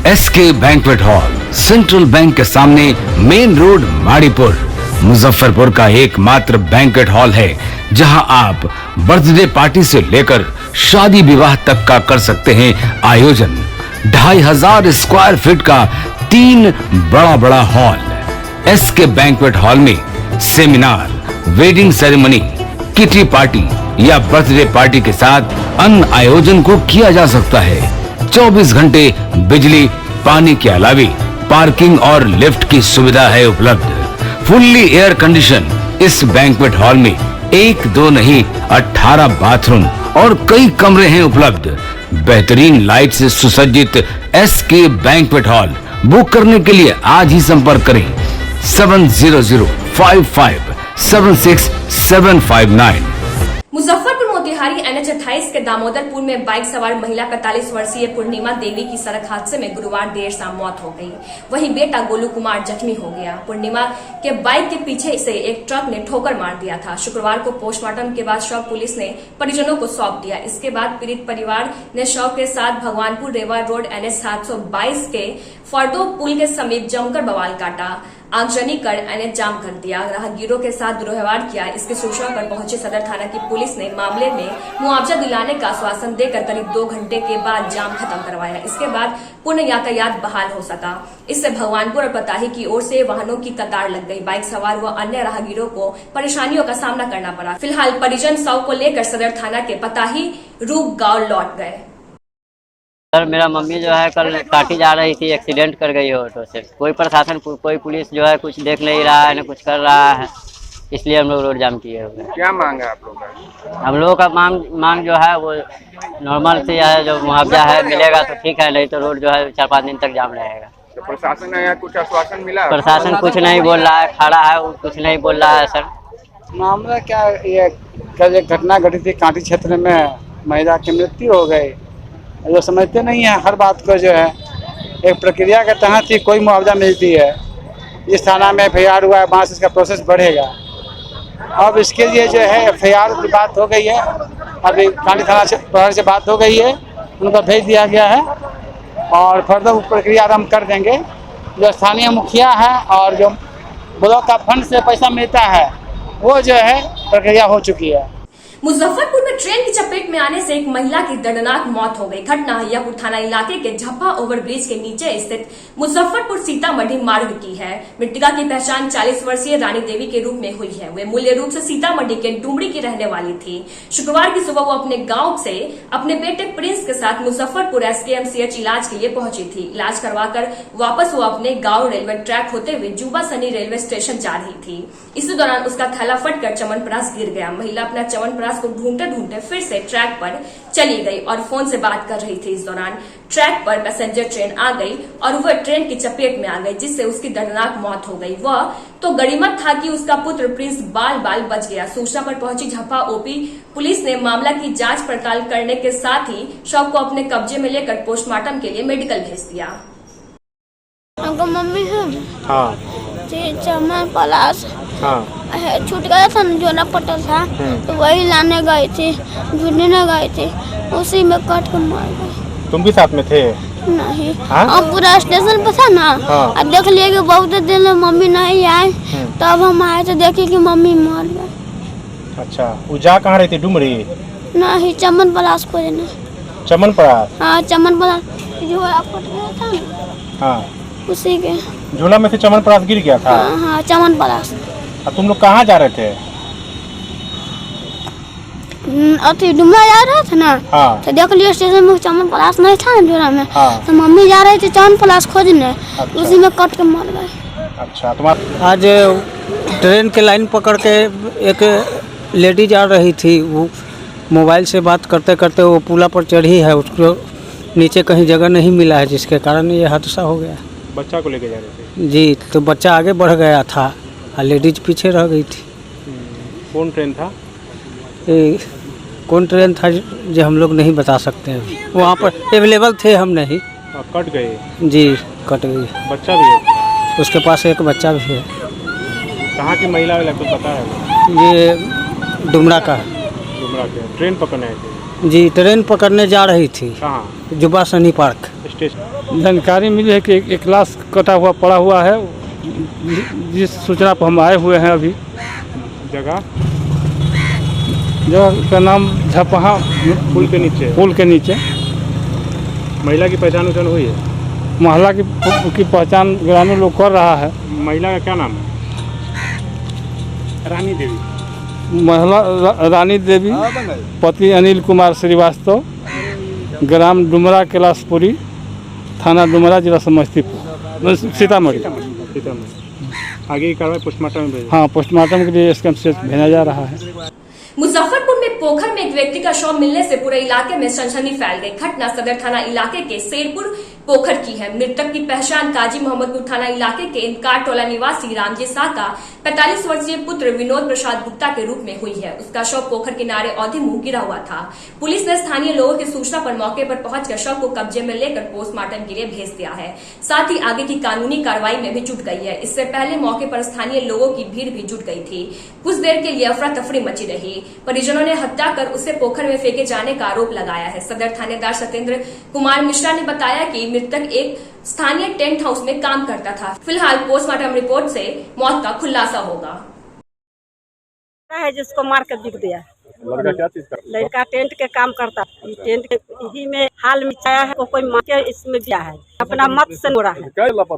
SK banquet hall, central bank के सामने, main road, Maripur, Muzaffarpur का एकमात्र बैंक्वेट हॉल है जहां आप बर्थडे पार्टी से लेकर शादी विवाह तक का कर सकते हैं आयोजन। 2500 स्क्वायर फीट का 3 बड़ा हॉल। एसके बैंक्वेट हॉल में seminar, wedding ceremony, kitty party या बर्थडे पार्टी के साथ अन्य आयोजन को किया जा सकता है। 24 घंटे बिजली पानी के अलावे पार्किंग और लिफ्ट की सुविधा है उपलब्ध। फुल्ली एयर कंडीशन इस बैंक्वेट हॉल में 1, 2 नहीं 18 बाथरूम और कई कमरे हैं उपलब्ध। बेहतरीन लाइट से सुसज्जित एसके बैंक्वेट हॉल बुक करने के लिए आज ही संपर्क करें 7005576759। मुजफ्फरपुर मोतिहारी NH 28 के दामोदरपुर में बाइक सवार महिला 45 वर्षीय पूर्णिमा देवी की सड़क हादसे में गुरुवार देर शाम मौत हो गई। वहीं बेटा गोलू कुमार जख्मी हो गया। पूर्णिमा के बाइक के पीछे से एक ट्रक ने ठोकर मार दिया था। शुक्रवार को पोस्टमार्टम के बाद शव पुलिस ने परिजनों को सौंप दिया। इसके बाद पीड़ित परिवार ने शव के साथ भगवानपुर रेवा रोड NH 722 के फर्दो पुल के समीप जमकर बवाल काटा, आगजनी कर NH जाम कर दिया, राहगीरों के साथ दुर्व्यवहार किया। इसकी सूचना पर पहुंची सदर थाना की पुलिस ने मामले में मुआवजा दिलाने का आश्वासन देकर करीब 2 घंटे के बाद जाम खत्म करवाया। इसके बाद पूर्ण यातायात बहाल हो सका। इससे भगवानपुर और पताही की ओर से वाहनों की कतार लग गई। बाइक सवार व अन्य राहगीरों को परेशानियों का सामना करना पड़ा। फिलहाल परिजन शव को लेकर सदर थाना के पताही रूप गांव लौट गए। सर मेरा मम्मी जो है कल काटी जा रही थी, एक्सीडेंट कर गई ऑटो से। कोई प्रशासन कोई पुलिस जो है कुछ देख नहीं रहा है, न कुछ कर रहा है, इसलिए हम लोग रोड जाम किए हुए हैं। क्या मांग है आप लोगों का? हम लोगों का मांग जो है वो नॉर्मल से है, जो मुआवजा है मिलेगा तो ठीक है, नहीं तो रोड जो है 4-5 दिन तक जाम रहेगा। तो प्रशासन ने कुछ आश्वासन मिला? प्रशासन कुछ नहीं बोल रहा है, खड़ा है वो कुछ नहीं बोल रहा है। सर मामला क्या, ये कल एक घटना घटी थी कांटी क्षेत्र में, महिला की मृत्यु हो गई। जो समझते नहीं है हर बात को, जो है एक प्रक्रिया के तहत ही कोई मुआवजा मिलती है। जिस थाना में FIR हुआ है वहाँ से इसका प्रोसेस बढ़ेगा। अब इसके लिए जो है FIR की बात हो गई है, अभी कांटी थाना से बात हो गई है, उनको भेज दिया गया है और फर्दर प्रक्रिया आरम्भ कर देंगे। जो स्थानीय मुखिया है और जो ब्लॉक का फंड से पैसा मिलता है वो जो है प्रक्रिया हो चुकी है। मुजफ्फरपुर में ट्रेन की चपेट में आने से एक महिला की दर्दनाक मौत हो गई। घटना हियापुर थाना इलाके के झप्पा ओवरब्रिज के नीचे स्थित मुजफ्फरपुर सीतामढ़ी मार्ग की है। मृतका की पहचान 40 वर्षीय रानी देवी के रूप में हुई है। वे मूल्य रूप से सीतामढ़ी के डुमरी की रहने वाली थी। शुक्रवार की सुबह वो अपने गाँव से अपने बेटे प्रिंस के साथ मुजफ्फरपुर SKMCH इलाज के लिए पहुंची थी। इलाज करवाकर वापस वो अपने गाँव रेलवे ट्रैक होते हुए जुबा सनी रेलवे स्टेशन जा रही थी। इसी दौरान उसका थैला फटकर चमनप्रास गिर गया। महिला अपना चमनप्रास को ढूंढते फिर से ट्रैक पर चली गई और फोन से बात कर रही थी। इस दौरान ट्रैक पर पैसेंजर ट्रेन आ गई और वह ट्रेन की चपेट में आ गई, जिससे उसकी दर्दनाक मौत हो गई। वह तो गनीमत था कि उसका पुत्र प्रिंस बाल बच गया। सूचना पर पहुंची झप्पा OP पुलिस ने मामला की जांच पड़ताल करने के साथ ही शव को अपने कब्जे में लेकर पोस्टमार्टम के लिए मेडिकल भेज दिया। हमको मम्मी है हाँ। छूट गया था ना, जोना पटल था तो वही लाने गए थे, ढूंढने गए थे, उसी में कट के मार गए। तुम भी साथ में थे? नहीं। हम पूरा स्टेशन पे था ना, और देख लिए कि बहुत दिन में मम्मी नहीं आए, तब हम आए तो देखे कि मम्मी मर गए। अच्छा, वो जा कहाँ रही थी? डुमरी? नहीं, चमनप्रास खोजने। चमनप्रास? हाँ, चमनप्रास झोला फट गया था ना, हाँ, उसी के झोला में से चमनप्रास गिर गया था। हाँ, चमनप्रास। तुम लोग कहाँ जा रहे थे? अति डुमरा जा रहा था ना, तो देख लिया स्टेशन में चमनप्रास नहीं था ना झोला में, तो मम्मी जा रही थी चमनप्रास खोजने। अच्छा। उसी में कट के मर गए। अच्छा, तुम्हारा आज ट्रेन के लाइन पकड़ के एक लेडी जा रही थी, वो मोबाइल से बात करते करते वो पुला पर चढ़ी है, उसको नीचे कहीं जगह नहीं मिला है, जिसके कारण ये हादसा हो गया। बच्चा को लेके जा रहे थे? जी, तो बच्चा आगे बढ़ गया था और लेडीज पीछे रह गई थी। कौन ट्रेन था? कौन ट्रेन था जो हम लोग नहीं बता सकते हैं, वहाँ पर अवेलेबल थे हम नहीं। कट गए? जी, कट गई। बच्चा भी है? उसके पास एक बच्चा भी है। कहाँ की महिला है कुछ पता है? ये डुमरा का। डुमरा के ट्रेन पकड़ने आए थे? जी, ट्रेन पकड़ने जा रही थी। कहाँ? जुबा सनी पार्क। स्टेशन जानकारी मिली है कि एक लाश कटा हुआ पड़ा हुआ है, जिस सूचना पर हम आए हुए हैं अभी। जगह जगह का नाम झपहा पुल के नीचे। पुल के नीचे। महिला की पहचान उछान हुई है? महिला की पहचान ग्रामीण लोग कर रहा है। महिला का क्या नाम है? रानी देवी। महिला रानी देवी, पति अनिल कुमार श्रीवास्तव, ग्राम डुमरा कैलाशपुरी, थाना डुमरा, जिला समस्तीपुर, सीतामढ़ी। आगे की कार्रवाई पोस्टमार्टम में भेजी? हाँ, पोस्टमार्टम के लिए इसका भेजा जा रहा है। मुजफ्फरपुर में पोखर में एक व्यक्ति का शव मिलने से पूरे इलाके में सनसनी फैल गई। घटना सदर थाना इलाके के शेरपुर पोखर की है। मृतक की पहचान काजी मोहम्मदपुर थाना इलाके के इनकार टोला निवासी रामजी शाह का 45 वर्षीय पुत्र विनोद प्रसाद गुप्ता के रूप में हुई है। उसका शव पोखर किनारे औधे मुंह गिरा हुआ था। पुलिस ने स्थानीय लोगों की सूचना पर मौके पर पहुंचकर शव को कब्जे में लेकर पोस्टमार्टम के लिए भेज दिया है। साथ ही आगे की कानूनी कार्रवाई में भी जुट गई है। इससे पहले मौके पर स्थानीय लोगों की भीड़ भी जुट गई थी। कुछ देर के लिए अफरा तफरी मची रही। परिजनों ने हत्या कर उसे पोखर में फेंके जाने का आरोप लगाया है। सदर थानेदार सत्येंद्र कुमार मिश्रा ने बताया कि मृतक एक स्थानीय टेंट हाउस में काम करता था। फिलहाल पोस्टमार्टम रिपोर्ट से मौत का खुलासा होगा। है जिसको मार कर बिक दिया। लड़का क्या चीज का? लड़का टेंट के काम करता। टेंट के ही में हाल मिचाया है, कोई मार के इसमें दिया है। अपना मत से मोड़ा है।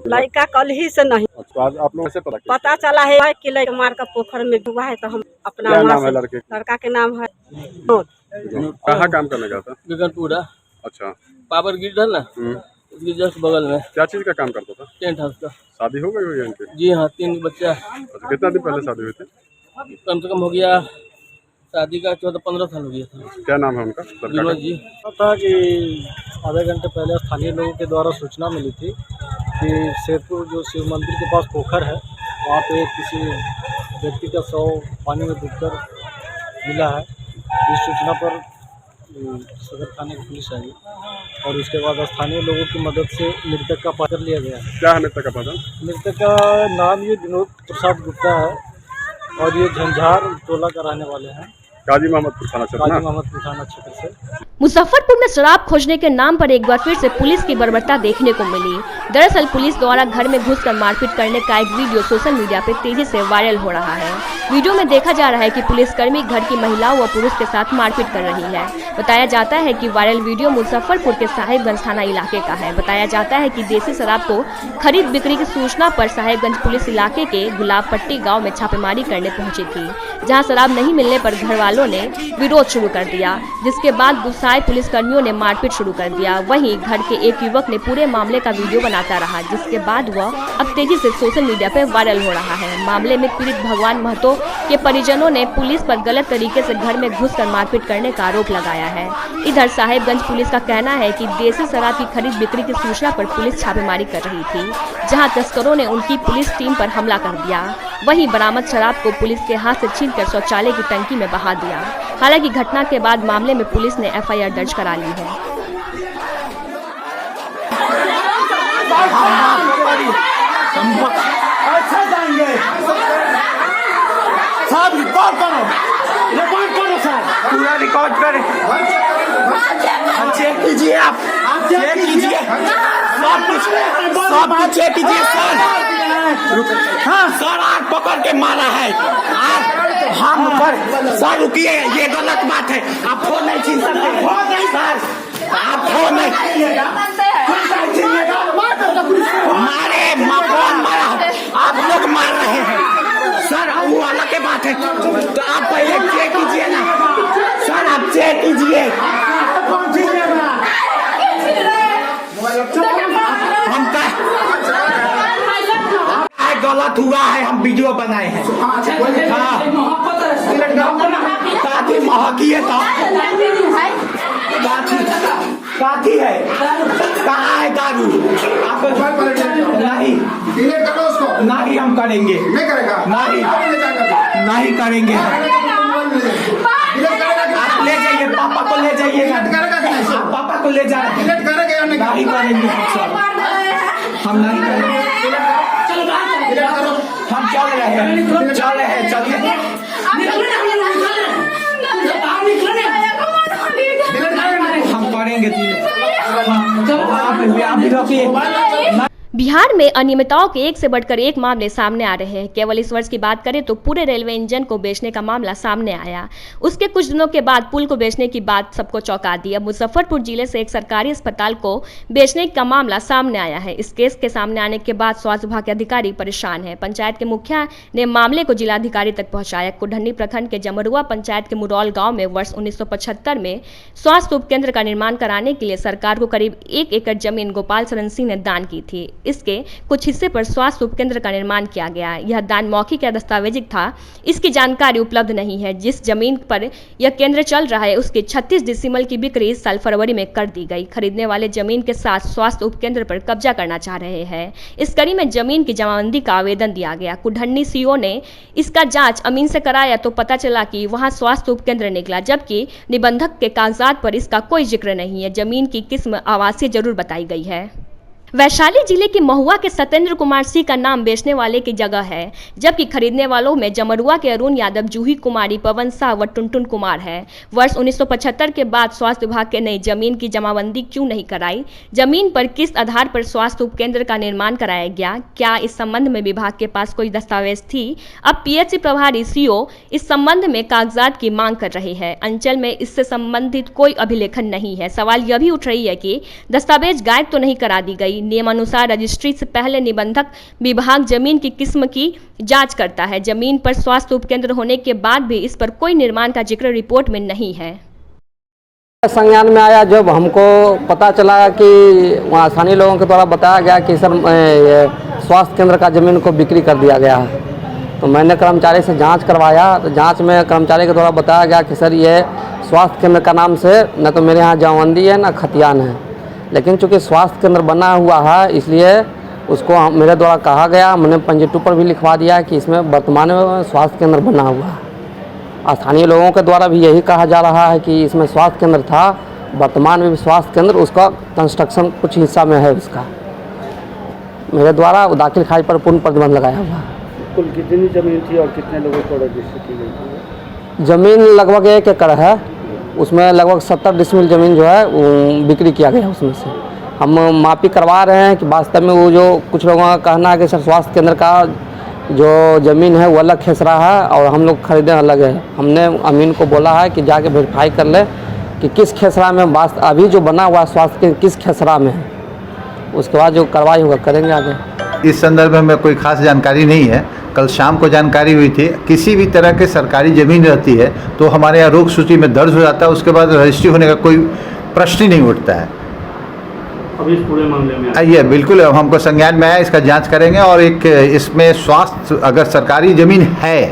लड़का कल ही से नहीं। आज आप लोगों से पता चला है कि लड़का मार कर पोखर में डूबा है। तो हम अपना लड़का के नाम है कहाँ काम करने का था? गगनपुरा। अच्छा, पावर ग्रिड है ना, उसके जस्ट बगल में। क्या चीज का काम करता था? टेंट हाउस का। शादी हो गई हुई है इनकी? जी हाँ, 3 बच्चा। अच्छा, कितना दिन पहले शादी हुई थी? कम से कम हो गया शादी का 14-15 साल हो गया था। क्या नाम है उनका? विनोद जी। था कि आधे घंटे पहले स्थानीय लोगों के द्वारा सूचना मिली थी कि शेरपुर जो शिव मंदिर के पास पोखर है, वहाँ पे किसी व्यक्ति का शव पानी में डूबकर मिला है। इस सूचना पर सदर थाने की पुलिस आई और उसके बाद स्थानीय लोगों की मदद से मृतक का पता लिया गया। क्या है मृतक का पता? मृतक का नाम ये विनोद प्रसाद गुप्ता है और ये झंझार टोला का रहने वाले हैं। काजी मोहम्मदपुर थाना क्षेत्र से। मुजफ्फरपुर में शराब खोजने के नाम पर एक बार फिर से पुलिस की बर्बरता देखने को मिली। दरअसल पुलिस द्वारा घर में घुसकर मारपीट करने का एक वीडियो सोशल मीडिया पर तेजी से वायरल हो रहा है। वीडियो में देखा जा रहा है कि पुलिसकर्मी घर की महिलाओं व पुरुष के साथ मारपीट कर रही है। बताया जाता है कि वायरल वीडियो मुजफ्फरपुर के साहेबगंज थाना इलाके का है। बताया जाता है कि देसी शराब को खरीद बिक्री की सूचना पर साहेबगंज पुलिस इलाके के गुलाब पट्टी गाँव में छापेमारी करने पहुंची थी, जहाँ शराब नहीं मिलने पर घर वालों ने विरोध शुरू कर दिया, जिसके बाद गुस्साए पुलिसकर्मियों ने मारपीट शुरू कर दिया। वहीं घर के एक युवक ने पूरे मामले का वीडियो बनाता रहा, जिसके बाद वह अब तेजी से सोशल मीडिया पर वायरल हो रहा है। मामले में पीड़ित भगवान महतो के परिजनों ने पुलिस पर गलत तरीके से घर में घुसकर मारपीट करने का आरोप लगाया है। इधर साहेबगंज पुलिस का कहना है कि देसी शराब की खरीद बिक्री की सूचना पर पुलिस छापेमारी कर रही थी, जहां तस्करों ने उनकी पुलिस टीम पर हमला कर दिया। वहीं बरामद शराब को पुलिस के हाथ से छीनकर शौचालय की टंकी में बहा दिया। हालांकि घटना के बाद मामले में पुलिस ने FIR दर्ज करा ली है। पूरा रिकॉर्ड करें, चेक कीजिए, आप चेक कीजिए, सब चेक कीजिए सर। हाँ सर, आग पकड़ के मारा है। हम सर रुकिए, ये गलत बात है। आप फोन नहीं छीन सकते सर, आप फोन नहीं मारे, कौन मारा? आप लोग मार रहे हैं सर, वो अलग के बात है। तो आप पहले चेक कीजिए ना सर, आप चेक कीजिए। हम गलत हुआ है, हम वीडियो बनाए हैं। हाँ, काफी महकी है तो काफी है। कहाँ है दारू? नहीं हम करेंगे, नहीं करेंगे। आप ले जाइए, पापा को ले जाइएगा, पापा को ले जाइए। नहीं करेंगे हम, नहीं करेंगे। हम चल रहे हैं, चलिए। हम जाएंगे आप भी रोकिए। बिहार में अनियमितताओं के एक से बढ़कर एक मामले सामने आ रहे हैं। केवल इस वर्ष की बात करें तो पूरे रेलवे इंजन को बेचने का मामला सामने आया। उसके कुछ दिनों के बाद पुल को बेचने की बात सबको चौंका दी। अब मुजफ्फरपुर जिले से एक सरकारी अस्पताल को बेचने का मामला सामने आया है। इस केस के सामने आने के बाद स्वास्थ्य विभाग के अधिकारी परेशान है। पंचायत के मुखिया ने मामले को जिलाधिकारी तक पहुंचाया। कुढ़नी प्रखंड के जमरुआ पंचायत के मुरौल गाँव में वर्ष 1975 में स्वास्थ्य उपकेंद्र का निर्माण कराने के लिए सरकार को करीब 1 एकड़ जमीन गोपाल शरण सिंह ने दान की थी। इसके कुछ हिस्से पर स्वास्थ्य उपकेंद्र का निर्माण किया गया। यह दान मौखिक या दस्तावेजिक था। इसकी जानकारी उपलब्ध नहीं है। जिस जमीन पर यह केंद्र चल रहा है उसकी 36 डिसिमल की बिक्री इस साल फरवरी में कर दी गई। खरीदने वाले जमीन के साथ स्वास्थ्य उपकेंद्र पर कब्जा करना चाह रहे हैं। इस कड़ी में जमीन की जमाबंदी का आवेदन दिया गया। कुढ़नी सीओ ने इसका जांच अमीन से कराया तो पता चला कि वहां स्वास्थ्य उपकेंद्र निकला, जबकि निबंधक के कागजात पर इसका कोई जिक्र नहीं है। जमीन की किस्म आवासीय जरूर बताई गई है। वैशाली जिले के महुआ के सत्येंद्र कुमार सिंह का नाम बेचने वाले की जगह है, जबकि खरीदने वालों में जमरुआ के अरुण यादव, जूही कुमारी, पवन शाह व टुनटुन कुमार है। वर्ष 1975 के बाद स्वास्थ्य विभाग के नई जमीन की जमाबंदी क्यों नहीं कराई? जमीन पर किस आधार पर स्वास्थ्य उपकेंद्र का निर्माण कराया गया? क्या इस संबंध में विभाग के पास कोई दस्तावेज थी? अब पीएचसी प्रभारी सीओ इस संबंध में कागजात की मांग कर रहे हैं। अंचल में इससे संबंधित कोई अभिलेखन नहीं है। सवाल यह भी उठ रही है कि दस्तावेज गायब तो नहीं करा दी गई। नियमानुसार रजिस्ट्री से पहले निबंधक विभाग जमीन की किस्म की जांच करता है। जमीन पर स्वास्थ्य उपकेंद्र होने के बाद भी इस पर कोई निर्माण का जिक्र रिपोर्ट में नहीं है। संज्ञान में आया जब हमको पता चला कि वहाँ स्थानीय लोगों के द्वारा बताया गया कि सर स्वास्थ्य केंद्र का जमीन को बिक्री कर दिया गया है, तो मैंने कर्मचारी से जाँच करवाया। तो जाँच में कर्मचारी के द्वारा बताया गया कि सर ये स्वास्थ्य केंद्र का नाम से न तो मेरे यहाँ जमाबंदी है न खतियान है, लेकिन चूँकि स्वास्थ्य केंद्र बना हुआ है इसलिए उसको मेरे द्वारा कहा गया, हमने पंजी 2 पर भी लिखवा दिया कि इसमें वर्तमान में स्वास्थ्य केंद्र बना हुआ है। स्थानीय लोगों के द्वारा भी यही कहा जा रहा है कि इसमें स्वास्थ्य केंद्र था, वर्तमान में भी स्वास्थ्य केंद्र, उसका कंस्ट्रक्शन कुछ हिस्सा में है। उसका मेरे द्वारा दाखिल खारिज पर पूर्ण प्रतिबंध लगाया हुआ है। कुल कितनी जमीन थी और कितने लोगों को रजिस्टर की गई थी? जमीन लगभग 1 एकड़ है, उसमें लगभग 70 डिसमिल ज़मीन जो है वो बिक्री किया गया। उसमें से हम मापी करवा रहे हैं कि वास्तव में वो जो कुछ लोगों का कहना है कि सर स्वास्थ्य केंद्र का जो ज़मीन है वो अलग खेसरा है और हम लोग खरीदे अलग है। हमने अमीन को बोला है कि जाके वेरीफाई कर ले कि किस खेसरा में अभी जो बना हुआ स्वास्थ्य केंद्र किस खेसरा में है, उसके बाद जो कार्रवाई होगा करेंगे आगे। इस संदर्भ में कोई खास जानकारी नहीं है। कल शाम को जानकारी हुई थी। किसी भी तरह के सरकारी ज़मीन रहती है तो हमारे यहाँ रोक सूची में दर्ज हो जाता है, उसके बाद रजिस्ट्री होने का कोई प्रश्न ही नहीं उठता है। अब इस पूरे मामले में ये बिल्कुल हमको संज्ञान में आया, इसका जांच करेंगे। और एक इसमें स्वास्थ्य अगर सरकारी ज़मीन है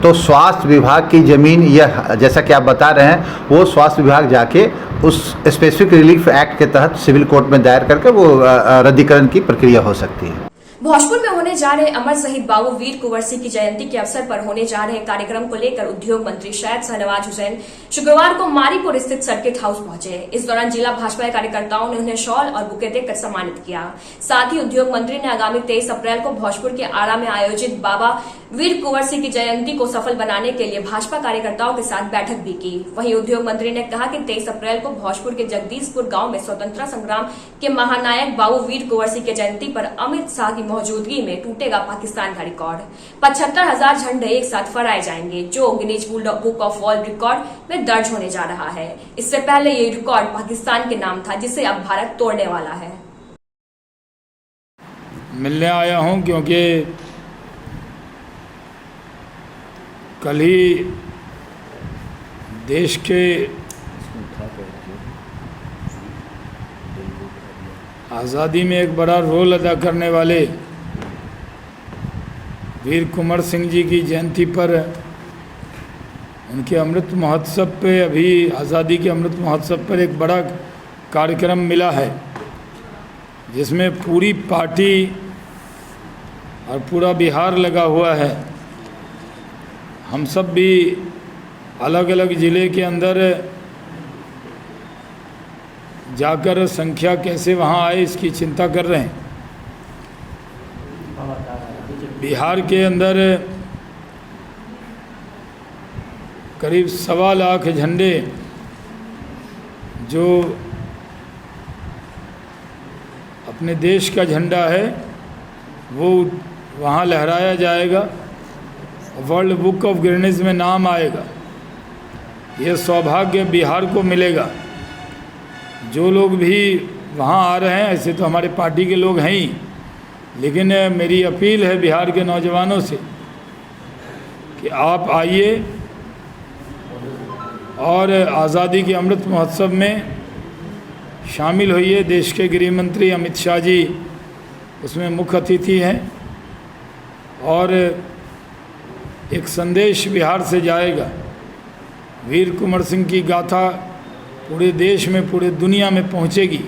तो स्वास्थ्य विभाग की ज़मीन यह जैसा कि आप बता रहे हैं वो स्वास्थ्य विभाग जाके उस स्पेसिफिक रिलीफ एक्ट के तहत सिविल कोर्ट में दायर करके वो रद्दीकरण की प्रक्रिया हो सकती है। भोजपुर में होने जा रहे अमर शहीद बाबू वीर कुंवर सिंह की जयंती के अवसर पर होने जा रहे कार्यक्रम को लेकर उद्योग मंत्री शायद शाहनवाज हुसैन शुक्रवार को मारीपुर स्थित सर्किट हाउस पहुंचे। इस दौरान जिला भाजपा कार्यकर्ताओं ने उन्हें शॉल और बुके देकर सम्मानित किया। साथ ही उद्योग मंत्री ने आगामी 23 अप्रैल को भोजपुर के आरा में आयोजित बाबा वीर कुंवर सिंह की जयंती को सफल बनाने के लिए भाजपा कार्यकर्ताओं के साथ बैठक भी की। वहीं उद्योग मंत्री ने कहा कि 23 अप्रैल को भोजपुर के जगदीशपुर गांव में स्वतंत्रता संग्राम के महानायक बाबू वीर कुंवर सिंह की जयंती पर अमित शाह की मौजूदगी में टूटेगा पाकिस्तान का रिकॉर्ड। 75,000 झंडे एक साथ फहराए जाएंगे, जो Guinness book of world record में दर्ज होने जा रहा है। इससे पहले ये रिकॉर्ड पाकिस्तान के नाम था, जिसे अब भारत तोड़ने वाला है। मिलने आया हूं क्योंकि कल ही देश के आज़ादी में एक बड़ा रोल अदा करने वाले वीर कुंवर सिंह जी की जयंती पर उनके अमृत महोत्सव पे अभी आज़ादी के अमृत महोत्सव पर एक बड़ा कार्यक्रम मिला है, जिसमें पूरी पार्टी और पूरा बिहार लगा हुआ है। हम सब भी अलग अलग ज़िले के अंदर जाकर संख्या कैसे वहाँ आए इसकी चिंता कर रहे हैं। बिहार के अंदर करीब 1.25 लाख झंडे जो अपने देश का झंडा है वो वहाँ लहराया जाएगा, वर्ल्ड बुक ऑफ गिनीज में नाम आएगा। ये सौभाग्य बिहार को मिलेगा। जो लोग भी वहाँ आ रहे हैं, ऐसे तो हमारे पार्टी के लोग हैं ही, लेकिन मेरी अपील है बिहार के नौजवानों से कि आप आइए और आज़ादी के अमृत महोत्सव में शामिल होइए। देश के गृह मंत्री अमित शाह जी उसमें मुख्य अतिथि हैं और एक संदेश बिहार से जाएगा। वीर कुंवर सिंह की गाथा पूरे देश में, पूरे दुनिया में पहुंचेगी।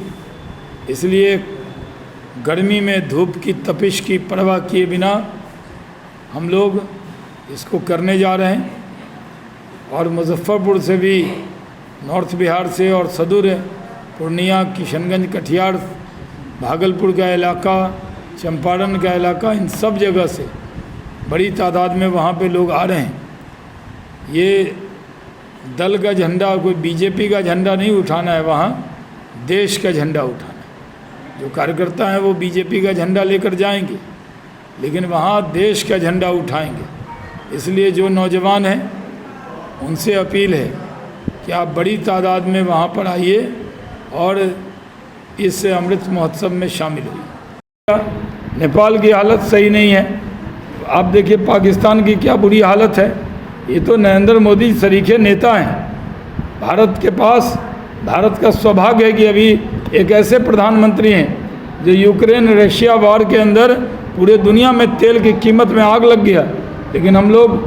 इसलिए गर्मी में धूप की तपिश की परवाह किए बिना हम लोग इसको करने जा रहे हैं। और मुजफ्फरपुर से भी, नॉर्थ बिहार से और सदूर पूर्णिया, किशनगंज, कटिहार, भागलपुर का इलाका, चंपारण का इलाका, इन सब जगह से बड़ी तादाद में वहाँ पे लोग आ रहे हैं। ये दल का झंडा, कोई बीजेपी का झंडा नहीं उठाना है, वहाँ देश का झंडा उठाना है। जो कार्यकर्ता हैं वो बीजेपी का झंडा लेकर जाएंगे, लेकिन वहाँ देश का झंडा उठाएंगे। इसलिए जो नौजवान हैं उनसे अपील है कि आप बड़ी तादाद में वहाँ पर आइए और इस अमृत महोत्सव में शामिल हुई। नेपाल की हालत सही नहीं है। आप देखिए पाकिस्तान की क्या बुरी हालत है। ये तो नरेंद्र मोदी सरीखे नेता हैं। भारत के पास, भारत का सौभाग्य है कि अभी एक ऐसे प्रधानमंत्री हैं जो यूक्रेन रशिया वार के अंदर पूरे दुनिया में तेल की कीमत में आग लग गया, लेकिन हम लोग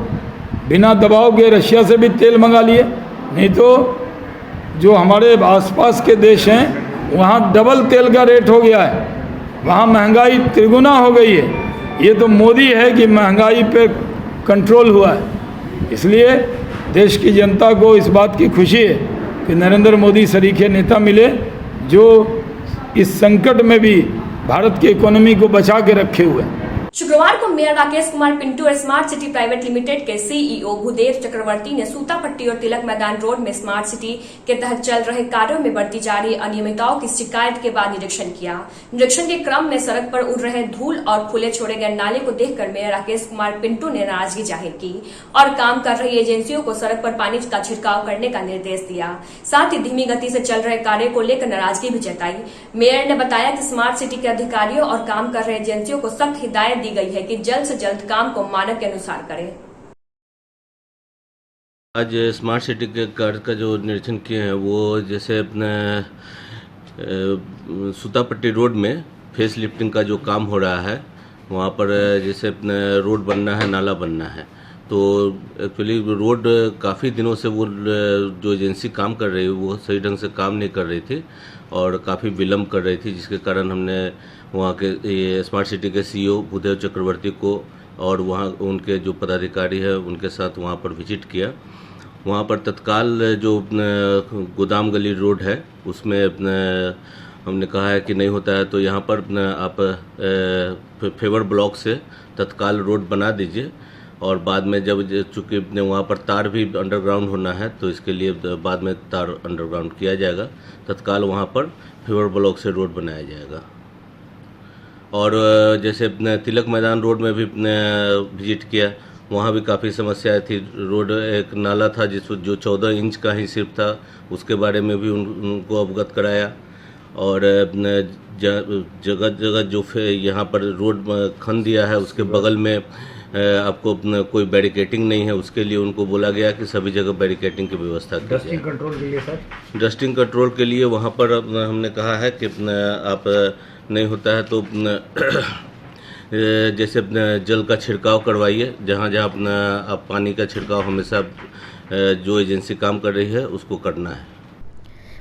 बिना दबाव के रशिया से भी तेल मंगा लिए। नहीं तो जो हमारे आसपास के देश हैं वहाँ डबल तेल का रेट हो गया है, वहाँ महंगाई तिगुना हो गई है। ये तो मोदी है कि महंगाई पे कंट्रोल हुआ है। इसलिए देश की जनता को इस बात की खुशी है कि नरेंद्र मोदी सरीखे नेता मिले जो इस संकट में भी भारत की इकोनॉमी को बचा के रखे हुए हैं। शुक्रवार को मेयर राकेश कुमार पिंटू और स्मार्ट सिटी प्राइवेट लिमिटेड के सीईओ भूदेव चक्रवर्ती ने सूतापट्टी और तिलक मैदान रोड में स्मार्ट सिटी के तहत चल रहे कार्यों में बढ़ती जा रही अनियमितताओं की शिकायत के बाद निरीक्षण किया। निरीक्षण के क्रम में सड़क पर उड़ रहे धूल और खुले छोड़े गए नाले को देखकर मेयर राकेश कुमार पिंटू ने नाराजगी जाहिर की और काम कर रही एजेंसियों को सड़क पर पानी का छिड़काव करने का निर्देश दिया। साथ ही धीमी गति से चल रहे कार्य को लेकर नाराजगी भी जताई। मेयर ने बताया कि स्मार्ट सिटी के अधिकारियों और काम कर रहे एजेंसियों को सख्त हिदायत दी गई है कि जल्द से जल्द काम को मानक के अनुसार करें। आज स्मार्ट सिटी के कार्य का जो निरीक्षण किए हैं वो जैसे अपने सूतापट्टी रोड में फेस लिफ्टिंग का जो काम हो रहा है, वहाँ पर जैसे अपने रोड बनना है, नाला बनना है, तो एक्चुअली रोड काफ़ी दिनों से वो जो एजेंसी काम कर रही है वो सही ढंग से काम नहीं कर रही थी और काफ़ी विलम्ब कर रही थी, जिसके कारण हमने वहाँ के ये स्मार्ट सिटी के सीईओ भूदेव चक्रवर्ती को और वहाँ उनके जो पदाधिकारी है उनके साथ वहाँ पर विजिट किया। वहाँ पर तत्काल जो गोदाम गली रोड है उसमें हमने कहा है कि नहीं होता है तो यहाँ पर आप फेवर ब्लॉक से तत्काल रोड बना दीजिए और बाद में जब चूँकि वहाँ पर तार भी अंडरग्राउंड होना है तो इसके लिए बाद में तार अंडरग्राउंड किया जाएगा। तत्काल वहाँ पर फेवर ब्लॉक से रोड बनाया जाएगा। और जैसे तिलक मैदान रोड में भी विजिट किया, वहाँ भी काफ़ी समस्याएं थी। रोड एक नाला था जो 14 इंच का ही सिर्फ था, उसके बारे में भी उनको अवगत कराया। और जगह जगह जो यहाँ पर रोड खन दिया है उसके बगल में आपको कोई बैरिकेटिंग नहीं है, उसके लिए उनको बोला गया कि सभी जगह बैरिकेटिंग की व्यवस्था की जाए। डस्टिंग कंट्रोल के लिए सर, डस्टिंग कंट्रोल के लिए वहाँ पर हमने कहा है कि आप नहीं होता है तो जैसे जल का छिड़काव करवाइए, जहाँ जहाँ आप पानी का छिड़काव हमेशा जो एजेंसी काम कर रही है उसको करना है।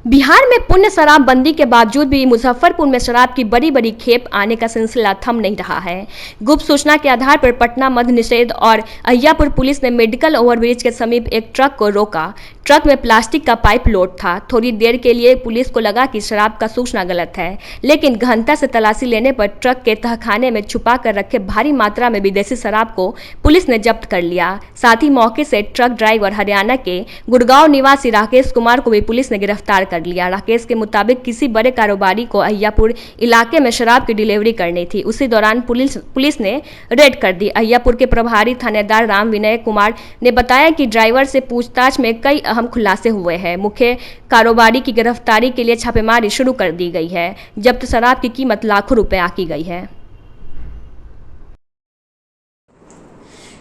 बिहार में पूर्ण शराबबंदी के बावजूद भी मुजफ्फरपुर में शराब की बड़ी बड़ी खेप आने का सिलसिला थम नहीं रहा है। गुप्त सूचना के आधार पर पटना मद्य निषेध और अहियापुर पुलिस ने मेडिकल ओवरब्रिज के समीप एक ट्रक को रोका। ट्रक में प्लास्टिक का पाइप लोड था। थोड़ी देर के लिए पुलिस को लगा कि शराब का सूचना गलत है, लेकिन गहनता से तलाशी लेने पर ट्रक के तहखाने में छुपा कर रखे भारी मात्रा में विदेशी शराब को पुलिस ने जब्त कर लिया। साथ ही मौके से ट्रक ड्राइवर हरियाणा के गुड़गांव निवासी राकेश कुमार को भी पुलिस ने गिरफ्तार कर लिया। राकेश के मुताबिक किसी बड़े कारोबारी को अहियापुर इलाके में शराब की डिलीवरी करनी थी। उसी दौरान पुलिस ने रेड कर दी। अहियापुर के प्रभारी थानेदार राम विनय कुमार ने बताया कि ड्राइवर से पूछताछ में कई अहम खुलासे हुए हैं। मुख्य कारोबारी की गिरफ्तारी के लिए छापेमारी शुरू कर दी गई है। जब्त शराब की कीमत लाखों रुपए आकी गई है।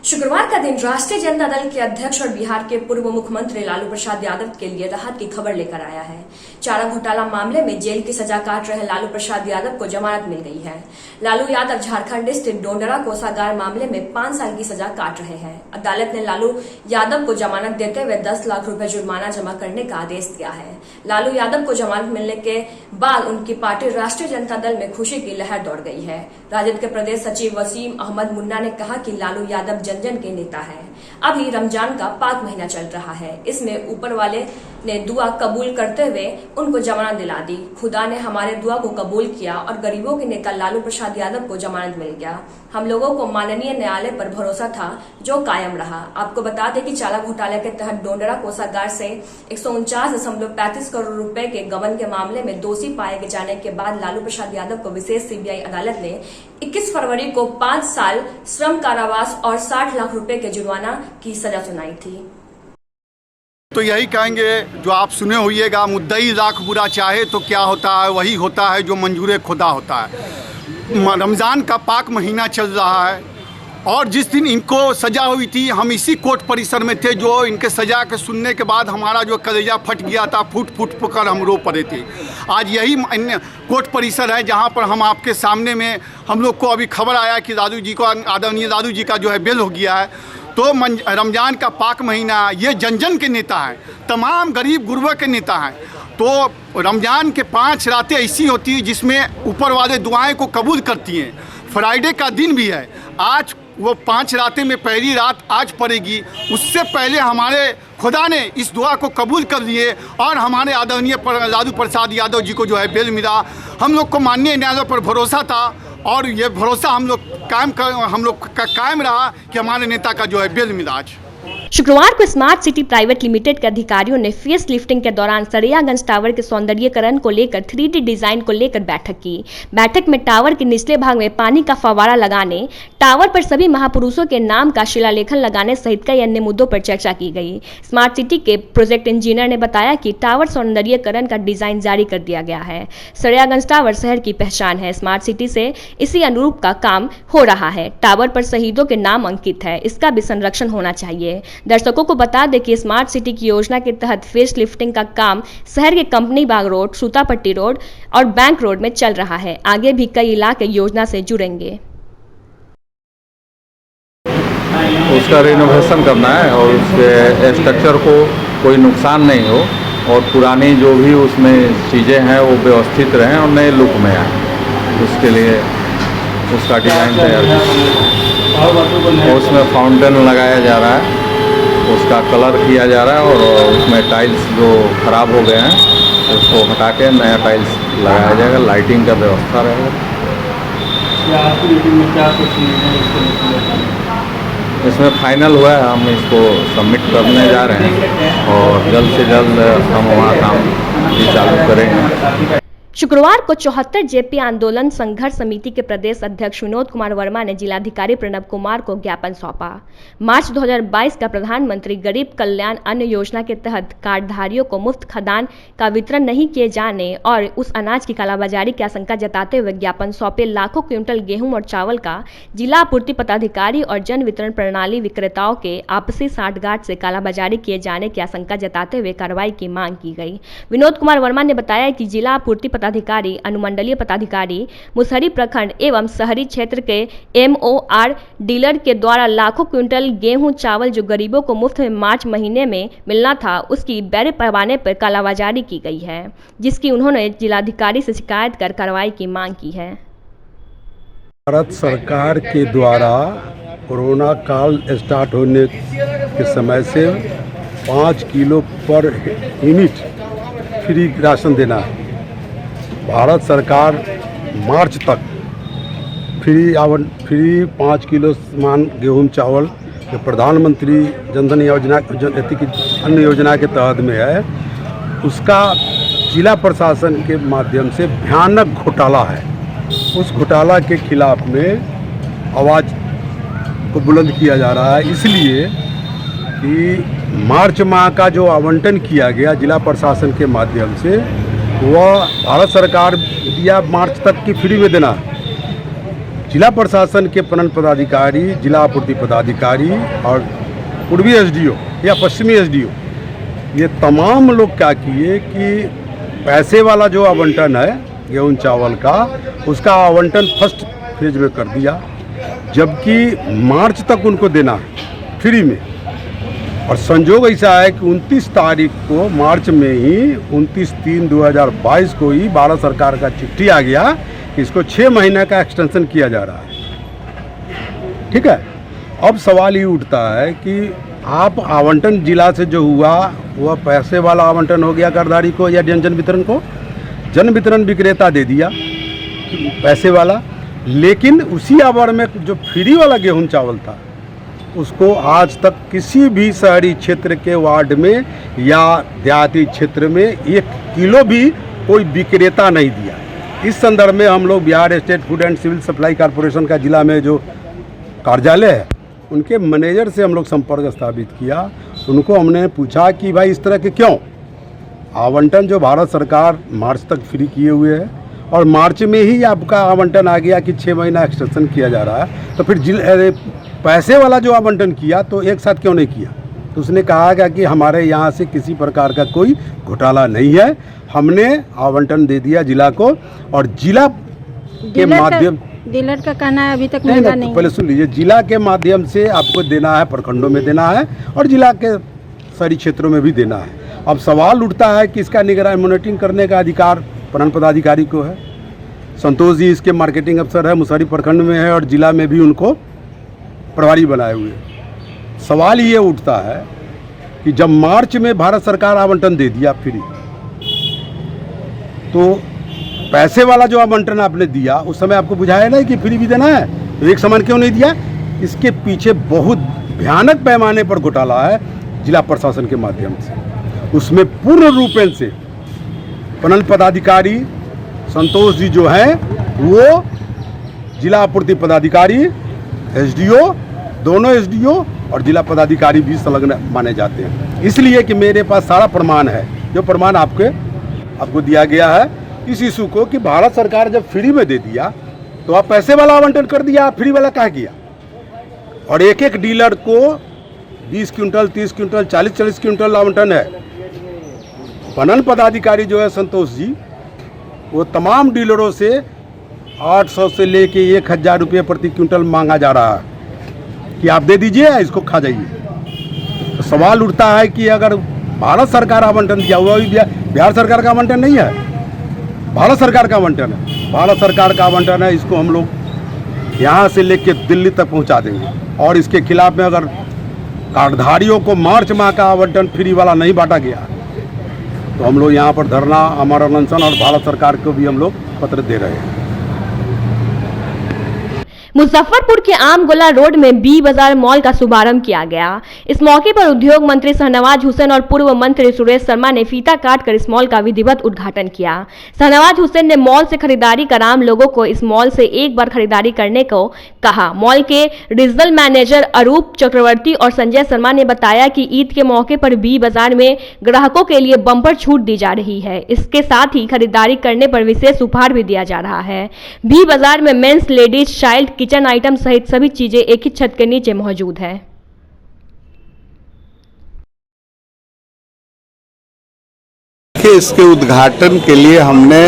शुक्रवार का दिन राष्ट्रीय जनता दल के अध्यक्ष और बिहार के पूर्व मुख्यमंत्री लालू प्रसाद यादव के लिए राहत की खबर लेकर आया है। चारा घोटाला मामले में जेल की सजा काट रहे लालू प्रसाद यादव को जमानत मिल गई है। लालू यादव झारखंड स्थित डोडरा कोषागार मामले में 5 साल की सजा काट रहे हैं। अदालत ने लालू यादव को जमानत देते हुए 10 लाख रुपए जुर्माना जमा करने का आदेश दिया है। लालू यादव को जमानत मिलने के बाद उनकी पार्टी राष्ट्रीय जनता दल में खुशी की लहर दौड़ गई है। राजद के प्रदेश सचिव वसीम अहमद मुन्ना ने कहा कि लालू यादव जन के नेता है। अभी रमजान का पाक महीना चल रहा है। इसमें ऊपर वाले ने दुआ कबूल करते हुए उनको जमानत दिला दी। खुदा ने हमारे दुआ को कबूल किया और गरीबों के नेता लालू प्रसाद यादव को जमानत मिल गया। हम लोगों को माननीय न्यायालय पर भरोसा था जो कायम रहा। आपको बता दें कि चारा घोटाले के तहत डोडरा कोषागार से 149.35 करोड़ रुपए के गबन के मामले में दोषी पाए जाने के बाद लालू प्रसाद यादव को विशेष सीबीआई अदालत ने 21 फरवरी को 5 साल श्रम कारावास और 60 लाख रुपए के जुर्माना की सजा सुनाई थी। तो यही कहेंगे जो आप सुने होइएगा, मुद्दई लाख बुरा चाहे तो क्या होता है, वही होता है जो मंजूर खुदा होता है। रमज़ान का पाक महीना चल रहा है और जिस दिन इनको सज़ा हुई थी हम इसी कोर्ट परिसर में थे जो इनके सज़ा के सुनने के बाद हमारा जो कलेजा फट गया था, फूट फूट कर हम रो पड़े थे। आज यही कोर्ट परिसर है जहां पर हम आपके सामने में हम लोग को अभी खबर आया कि लालू जी को, आदरणीय लालू जी का जो है बेल हो गया है। तो रमज़ान का पाक महीना, ये जन जन के नेता हैं, तमाम गरीब गुरबा के नेता हैं। तो रमज़ान के 5 रातें ऐसी होती हैं जिसमें ऊपर वाले दुआएं को कबूल करती हैं। फ्राइडे का दिन भी है, आज वो 5 रातें में पहली रात आज पड़ेगी। उससे पहले हमारे खुदा ने इस दुआ को कबूल कर लिए और हमारे आदरणीय लालू प्रसाद यादव जी को जो है बेल मिला। हम लोग को माननीय न्यायालय पर भरोसा था और ये भरोसा हम लोग का कायम रहा कि हमारे नेता का जो है बेल मिला। आज शुक्रवार को स्मार्ट सिटी प्राइवेट लिमिटेड के अधिकारियों ने फेस लिफ्टिंग के दौरान सरियागंज टावर के सौंदर्यीकरण को लेकर 3D डिजाइन को लेकर बैठक की। बैठक में टावर के निचले भाग में पानी का फव्वारा लगाने, टावर पर सभी महापुरुषों के नाम का शिलालेखन लगाने सहित कई अन्य मुद्दों पर चर्चा की गई। स्मार्ट सिटी के प्रोजेक्ट इंजीनियर ने बताया कि टावर सौंदर्यीकरण का डिजाइन जारी कर दिया गया है। सरियागंज टावर शहर की पहचान है। स्मार्ट सिटी से इसी अनुरूप का काम हो रहा है। टावर पर शहीदों के नाम अंकित है, इसका भी संरक्षण होना चाहिए। दर्शकों को बता दें कि स्मार्ट सिटी की योजना के तहत फेस लिफ्टिंग का काम शहर के कंपनी बाग रोड, सूतापट्टी रोड और बैंक रोड में चल रहा है। आगे भी कई इलाके योजना से जुड़ेंगे। उसका रिनोवेशन करना है और उसके स्ट्रक्चर को कोई नुकसान नहीं हो और पुरानी जो भी उसमें चीज़ें हैं वो व्यवस्थित रहें और नए लुक में आए। उसके लिए उसका डिज़ाइन तैयार है। उसमें फाउंटेन लगाया जा रहा है, उसका कलर किया जा रहा है और उसमें टाइल्स जो ख़राब हो गए हैं उसको हटा के नया टाइल्स लगाया जाएगा। लाइटिंग का व्यवस्था रहेगा। इसमें फाइनल हुआ है, हम इसको सबमिट करने जा रहे हैं और जल्द से जल्द हम वहाँ काम भी चालू करेंगे। शुक्रवार को 74 जेपी आंदोलन संघर्ष समिति के प्रदेश अध्यक्ष विनोद कुमार वर्मा ने जिलाधिकारी प्रणव कुमार को ज्ञापन सौंपा। मार्च 2022 का प्रधानमंत्री गरीब कल्याण अन्न योजना के तहत कार्डधारियों को मुफ्त खाद्यान्न का वितरण नहीं किए जाने और उस अनाज की कालाबाजारी की आशंका जताते हुए ज्ञापन सौंपे लाखों क्विंटल गेहूं और चावल का जिला आपूर्ति पदाधिकारी और जन वितरण प्रणाली विक्रेताओं के आपसी साठगांठ से कालाबाजारी किए जाने की आशंका जताते हुए कार्रवाई की मांग की गई। विनोद कुमार वर्मा ने बताया कि जिला आपूर्ति पदाधिकारी, अनुमंडलीय पदाधिकारी, मुसहरी प्रखंड एवं शहरी क्षेत्र के MOR डीलर के द्वारा लाखों क्विंटल गेहूं चावल जो गरीबों को मुफ्त में मार्च महीने में मिलना था उसकी बैरे पैमाने पर कालाबाजारी की गई है, जिसकी उन्होंने जिलाधिकारी से शिकायत कर कार्रवाई की मांग की है। भारत सरकार के द्वारा कोरोना काल स्टार्ट होने के समय से 5 kilo per unit free ration देना है। भारत सरकार मार्च तक फ्री 5 किलो सामान गेहूं चावल जो प्रधानमंत्री जनधन योजना अन्न योजना के तहत में है उसका जिला प्रशासन के माध्यम से भयानक घोटाला है। उस घोटाला के खिलाफ में आवाज़ को बुलंद किया जा रहा है, इसलिए कि मार्च माह का जो आवंटन किया गया जिला प्रशासन के माध्यम से, वह भारत सरकार दिया मार्च तक की फ्री में देना। जिला प्रशासन के पणन पदाधिकारी, जिला आपूर्ति पदाधिकारी और पूर्वी एसडीओ या पश्चिमी एसडीओ, ये तमाम लोग क्या किए कि पैसे वाला जो आवंटन है गेहूं चावल का, उसका आवंटन फर्स्ट फेज में कर दिया, जबकि मार्च तक उनको देना है फ्री में। और संजोग ऐसा है कि 29 तारीख को मार्च में ही 29/3/2022 को ही भारत सरकार का चिट्ठी आ गया कि इसको 6 महीने का एक्सटेंशन किया जा रहा है। ठीक है, अब सवाल ये उठता है कि आप आवंटन जिला से जो हुआ वह पैसे वाला आवंटन हो गया कार्डधारी को या जन वितरण को, जन वितरण विक्रेता दे दिया पैसे वाला, लेकिन उसी आवर में जो फ्री वाला गेहूं चावल था उसको आज तक किसी भी शहरी क्षेत्र के वार्ड में या देहाती क्षेत्र में 1 किलो भी कोई विक्रेता नहीं दिया। इस संदर्भ में हम लोग Bihar state food and civil supply corporation का जिला में जो कार्यालय है, उनके मैनेजर से हम लोग संपर्क स्थापित किया। उनको हमने पूछा कि भाई इस तरह के क्यों आवंटन जो भारत सरकार मार्च तक फ्री किए हुए है और मार्च में ही आपका आवंटन आ गया कि 6 महीना एक्सटेंशन किया जा रहा है, तो फिर पैसे वाला जो आवंटन किया तो एक साथ क्यों नहीं किया? तो उसने कहा कि हमारे यहाँ से किसी प्रकार का कोई घोटाला नहीं है, हमने आवंटन दे दिया जिला को और जिला के माध्यम, डीलर का कहना है अभी तक मिला नहीं। पहले सुन लीजिए, जिला के माध्यम से आपको देना है, प्रखंडों में देना है और जिला के शहरी क्षेत्रों में भी देना है। अब सवाल उठता है कि इसका निगरानी मॉनिटरिंग करने का अधिकार पणन पदाधिकारी को है। संतोष जी इसके मार्केटिंग अफसर है, मुसहरी प्रखंड में है और जिला में भी उनको प्रभारी बनाए हुए। सवाल ये उठता है कि जब मार्च में भारत सरकार आवंटन दे दिया फ्री, तो पैसे वाला जो आवंटन आपने दिया उस समय आपको बुझाया नहीं कि फ्री भी देना है, तो एक समान क्यों नहीं दिया? इसके पीछे बहुत भयानक पैमाने पर घोटाला है जिला प्रशासन के माध्यम से। उसमें पूर्ण रूपेण से पणन पदाधिकारी संतोष जी जो हैं वो जिला आपूर्ति पदाधिकारी, एसडीओ, दोनों एसडीओ और जिला पदाधिकारी भी संलग्न माने जाते हैं। इसलिए कि मेरे पास सारा प्रमाण है, जो प्रमाण आपको दिया गया है इस इशू को, कि भारत सरकार जब फ्री में दे दिया तो आप पैसे वाला आवंटन कर दिया, फ्री वाला कहाँ किया? और एक एक डीलर को 20 क्विंटल, 30 क्विंटल, 40-40 क्विंटल आवंटन है। पणन पदाधिकारी जो है संतोष जी, वो तमाम डीलरों से 800 से लेके 1000 रुपये प्रति क्विंटल मांगा जा रहा है कि आप दे दीजिए, इसको खा जाइए। तो सवाल उठता है कि अगर भारत सरकार आवंटन दिया हुआ, बिहार सरकार का आवंटन नहीं है, भारत सरकार का आवंटन है, भारत सरकार का आवंटन है, इसको हम लोग यहाँ से लेके दिल्ली तक पहुँचा देंगे। और इसके खिलाफ में अगर कार्डधारियों को मार्च माह का आवंटन फ्री वाला नहीं बांटा गया तो हम लोग यहाँ पर धरना, आमरण अनशन और भारत सरकार को भी हम लोग पत्र दे रहे हैं। मुजफ्फरपुर के आमगोला रोड में बी बाजार मॉल का शुभारंभ किया गया। इस मौके पर उद्योग मंत्री शाहनवाज हुसैन और पूर्व मंत्री सुरेश शर्मा ने फीता काटकर इस मॉल का विधिवत उद्घाटन किया। शाहनवाज हुसैन ने मॉल से खरीदारी कर आम लोगों को इस मॉल से एक बार खरीदारी करने को कहा। मॉल के रीजनल मैनेजर अरूप चक्रवर्ती और संजय शर्मा ने बताया कि ईद के मौके पर बी बाजार में ग्राहकों के लिए बम्पर छूट दी जा रही है। इसके साथ ही खरीदारी करने पर विशेष उपहार भी दिया जा रहा है। बी बाजार में mens, ladies, child, kitchen item सहित सभी चीजें एक ही छत के नीचे मौजूद है। इसके उद्घाटन के लिए हमने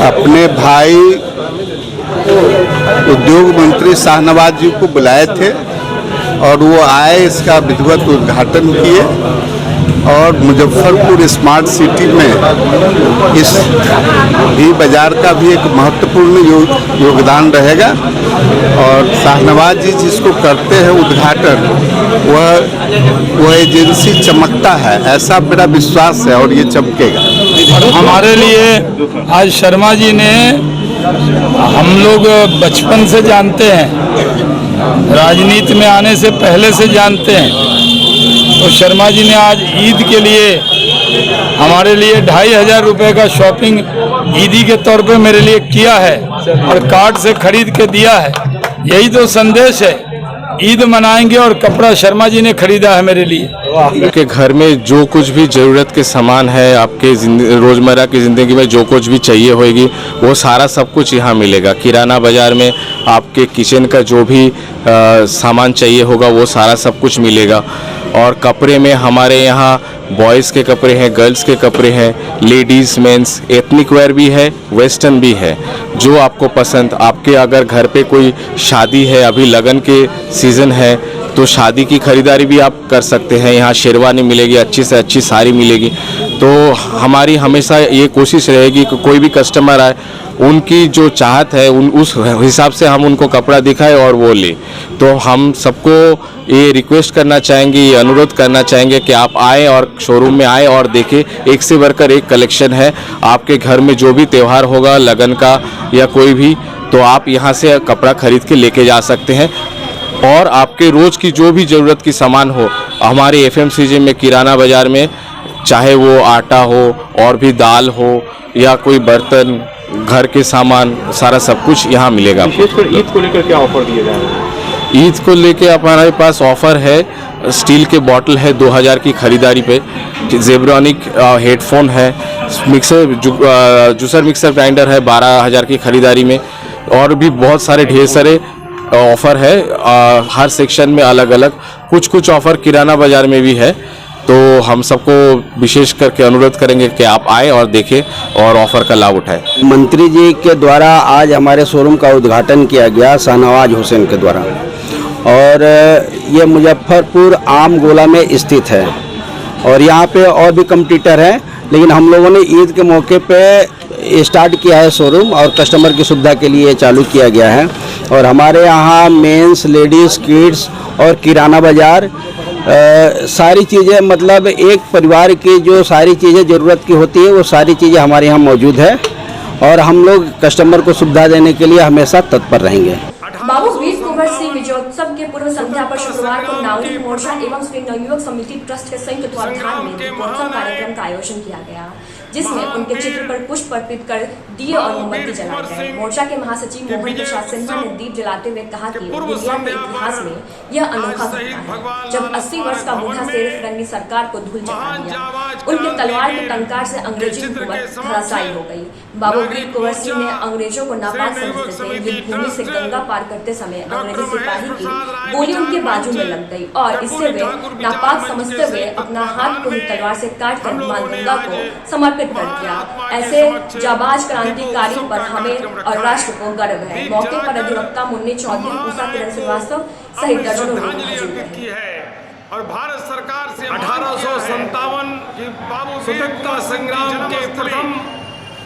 अपने भाई उद्योग मंत्री शाहनवाज जी को बुलाए थे और वो आए, इसका विधिवत उद्घाटन किए और मुजफ्फरपुर स्मार्ट सिटी में इस भी बाजार का भी एक महत्वपूर्ण योगदान रहेगा। और शाहनवाज जी जिसको करते हैं उद्घाटन, वह एजेंसी चमकता है, ऐसा मेरा विश्वास है और ये चमकेगा। हमारे लिए आज शर्मा जी ने, हम लोग बचपन से जानते हैं, राजनीति में आने से पहले से जानते हैं, तो शर्मा जी ने आज ईद के लिए हमारे लिए 2500 रुपए का शॉपिंग ईदी के तौर पे मेरे लिए किया है और कार्ड से खरीद के दिया है। यही तो संदेश है। ईद मनाएंगे और कपड़ा शर्मा जी ने खरीदा है मेरे लिए। आपके घर में जो कुछ भी ज़रूरत के सामान है, आपके रोज़मर्रा की ज़िंदगी में जो कुछ भी चाहिए होगी, वो सारा सब कुछ यहाँ मिलेगा। किराना बाज़ार में आपके किचन का जो भी सामान चाहिए होगा वो सारा सब कुछ मिलेगा। और कपड़े में हमारे यहाँ बॉयज़ के कपड़े हैं, गर्ल्स के कपड़े हैं, लेडीज़ मेंस, एथनिक वेयर भी है, वेस्टर्न भी है। जो आपको पसंद, आपके अगर घर पे कोई शादी है, अभी लगन के सीज़न है तो शादी की खरीदारी भी आप कर सकते हैं। यहाँ शेरवानी मिलेगी, अच्छी से अच्छी साड़ी मिलेगी। तो हमारी हमेशा ये कोशिश रहेगी कि कोई भी कस्टमर आए, उनकी जो चाहत है उस हिसाब से हम उनको कपड़ा दिखाएं और वो ले। तो हम सबको ये रिक्वेस्ट करना चाहेंगे, ये अनुरोध करना चाहेंगे कि आप आए और शोरूम में आए और देखें। एक से बढ़कर एक कलेक्शन है। आपके घर में जो भी त्यौहार होगा, लगन का या कोई भी, तो आप यहाँ से कपड़ा खरीद के लेके जा सकते हैं। और आपके रोज़ की जो भी ज़रूरत की सामान हो, हमारे FMCG में किराना बाज़ार में, चाहे वो आटा हो और भी दाल हो या कोई बर्तन, घर के सामान, सारा सब कुछ यहाँ मिलेगा। विशेषकर ईद को लेकर क्या ऑफर दिए जा रहे हैं? ईद को लेके हमारे पास ऑफ़र है। स्टील के बॉटल है 2000 की खरीदारी पे, जेब्रॉनिक हेडफोन है, मिक्सर जूसर मिक्सर ग्राइंडर है 12000 की खरीदारी में। और भी बहुत सारे ढेर सारे ऑफ़र है। हर सेक्शन में अलग अलग कुछ ऑफ़र किराना बाज़ार में भी है। तो हम सबको विशेष करके अनुरोध करेंगे कि आप आए और देखें और ऑफ़र का लाभ उठाएं। मंत्री जी के द्वारा आज हमारे शोरूम का उद्घाटन किया गया शाहनवाज हुसैन के द्वारा, और ये मुजफ्फरपुर आम गोला में स्थित है। और यहाँ पे और भी कंपटीटर हैं, लेकिन हम लोगों ने ईद के मौके पे स्टार्ट किया है शोरूम, और कस्टमर की सुविधा के लिए चालू किया गया है। और हमारे यहाँ मेंस, लेडीज़, किड्स और किराना बाज़ार सारी चीज़ें, मतलब एक परिवार की जो सारी चीज़ें ज़रूरत की होती है वो सारी चीज़ें हमारे यहाँ मौजूद है। और हम लोग कस्टमर को सुविधा देने के लिए हमेशा तत्पर रहेंगे। बाबू वीर कुंवर सिंह विजयोत्सव के पूर्व संध्या पर शुक्रवार को नागरिक मोर्चा एवं श्री नवयुवक समिति ट्रस्ट के संयुक्त तत्वावधान में दीपोत्सव कार्यक्रम का आयोजन किया गया, जिसमें उनके चित्र पर पुष्प अर्पित कर दिए और मोमबत्ती जलाए गए। मोर्चा के महासचिव मोहन प्रसाद सिन्हा ने दीप जलाते हुए कहा कि इंडिया के इतिहास में यह अनोखा घटना है जब 80 वर्ष का बूढ़ा शेर फिरंगी सरकार को धूल चटा दिया। उनके तलवार के टंकार से अंग्रेजी हुकूमत धराशायी हो गई। बाबू वीर कुंवर सिंह ने अंग्रेजों को नापाक समझते थे। युद्ध भूमि से गंगा पार करते समय अंग्रेजी सिपाही की गोली उनके बाजू में लग गई और इससे वे नापाक समझते हुए अपना हाथ को ही तलवार से काट कर मां गंगा को समर्पित कर दिया। ऐसे जाबाज क्रांतिकारी पर हमें और राष्ट्र को गर्व है। मौके पर अधिवक्ता मुन्नी चौधरी, उषा किरण श्रीवास्तव सहित दर्जनों लोग मौजूद रहे। और भारत सरकार से 1857 की बाबू स्वतंत्रता संग्राम के प्रथम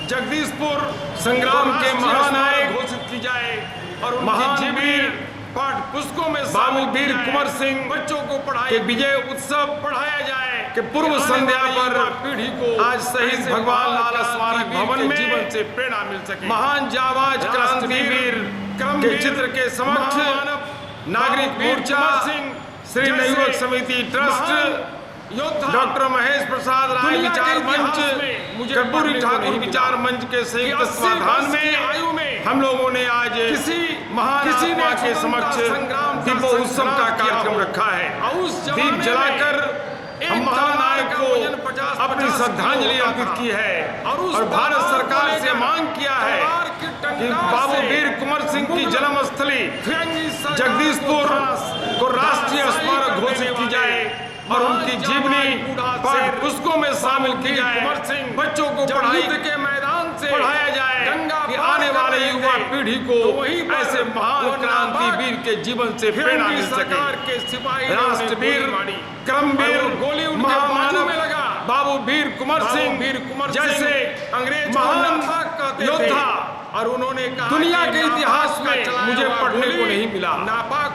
जगदीशपुर संग्राम के महानायक घोषित की जाए और महावीर पाठ पुस्तकों में बाबू वीर कुंवर सिंह बच्चों को पढ़ाए, विजय उत्सव पढ़ाया जाए कि पूर्व संध्या पर पीढ़ी को आज शहीद भगवान लाला स्मारक भवन में जीवन से प्रेरणा मिल सके। महान जाबाज क्रांतिवीर के चित्र के समक्ष नागरिक मोर्चा सिंह, श्री नवयुवक समिति ट्रस्ट, डॉक्टर महेश प्रसाद राय विचार मंच, कर्पूरी ठाकुर विचार मंच के संयुक्त तत्वावधान में हम लोगों ने आज किसी महान आत्मा के समक्ष दीपोत्सव का कार्यक्रम रखा है। दीप जलाकर हम महानायक को अपनी श्रद्धांजलि अर्पित की है और भारत सरकार से मांग किया है कि बाबू वीर कुंवर सिंह की जन्मस्थली जगदीशपुर को राष्ट्रीय स्मारक घोषित की जाए और उनकी जीवनी पाठ्य पुस्तकों में शामिल की जाए। बच्चों को पढ़ाई के मैदान से पढ़ाया जाए कि आने वाले युवा पीढ़ी को ऐसे महान क्रांतिवीर के जीवन से प्रेरणा मिल सके। राष्ट्रवीर, क्रमवीर, महामानव बाबू वीर कुंवर सिंह जैसे अंग्रेज महान योद्धा, और उन्होंने दुनिया के इतिहास में मुझे पढ़ने को नहीं मिला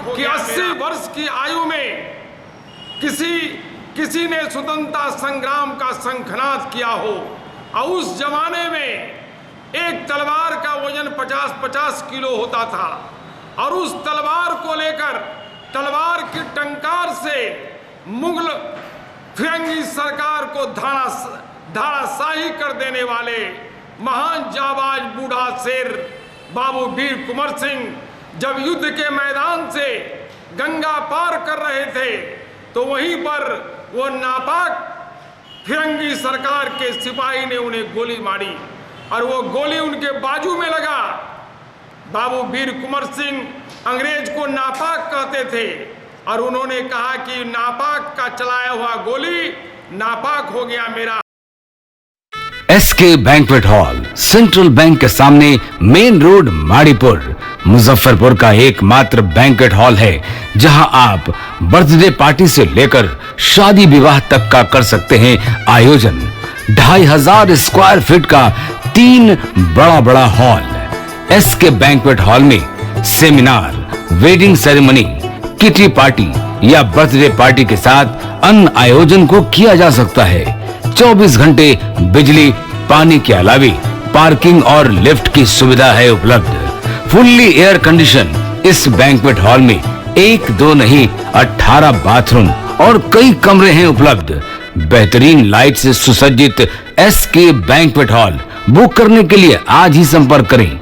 कि 80 वर्ष की आयु में किसी ने स्वतंत्रता संग्राम का शंखनाद किया हो। और उस जमाने में एक तलवार का वजन 50-50 किलो होता था और उस तलवार को लेकर तलवार की टंकार से मुगल फिरंगी सरकार को धाराशाही कर देने वाले महान जाबाज बूढ़ा शेर बाबू वीर कुंवर सिंह जब युद्ध के मैदान से गंगा पार कर रहे थे तो वहीं पर वो नापाक फिरंगी सरकार के सिपाही ने उन्हें गोली मारी और वो गोली उनके बाजू में लगा। बाबू वीर कुंवर सिंह अंग्रेज को नापाक कहते थे और उन्होंने कहा कि नापाक का चलाया हुआ गोली नापाक हो गया मेरा। SK banquet hall central bank के सामने मेन रोड माड़ीपुर मुजफ्फरपुर का एकमात्र बैंक्वेट हॉल है जहां आप बर्थडे पार्टी से लेकर शादी विवाह तक का कर सकते हैं आयोजन। 2500 स्क्वायर फीट का 3 बड़ा हॉल। एसके बैंक्वेट हॉल में seminar, wedding ceremony, kitty party या बर्थडे पार्टी के साथ अन्य आयोजन को किया जा सकता है। 24 घंटे बिजली पानी के अलावे पार्किंग और लिफ्ट की सुविधा है उपलब्ध। फुल्ली एयर कंडीशन इस बैंक्वेट हॉल में 1, 2 नहीं 18 बाथरूम और कई कमरे हैं उपलब्ध। बेहतरीन लाइट से सुसज्जित एसके बैंक्वेट हॉल बुक करने के लिए आज ही संपर्क करें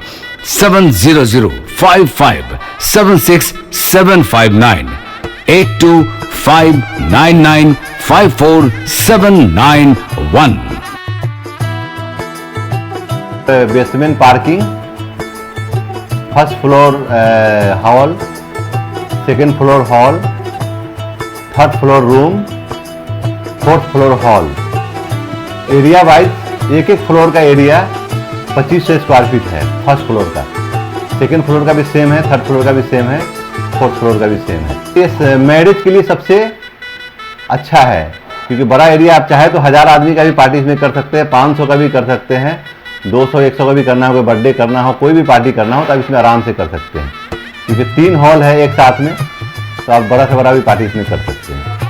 7005576759 8259954791। Basement parking, first floor hall, second floor hall, third floor room, fourth floor hall. Area wise एक फ्लोर का एरिया 2500 स्क्वायर फीट है। फर्स्ट फ्लोर का, सेकेंड फ्लोर का भी सेम है, थर्ड फ्लोर का भी सेम है, फोर्थ फ्लोर का भी सेम है। इस मैरिज के लिए सबसे अच्छा है क्योंकि बड़ा एरिया, आप चाहे तो 1000 आदमी का भी पार्टी इसमें कर सकते हैं, 500 का भी कर सकते हैं, 200-100 का भी करना हो, कोई बर्थडे करना हो, कोई भी पार्टी करना हो तो आप इसमें आराम से कर सकते हैं क्योंकि 3 हॉल है एक साथ में, तो आप बड़ा से बड़ा भी पार्टी इसमें कर सकते हैं।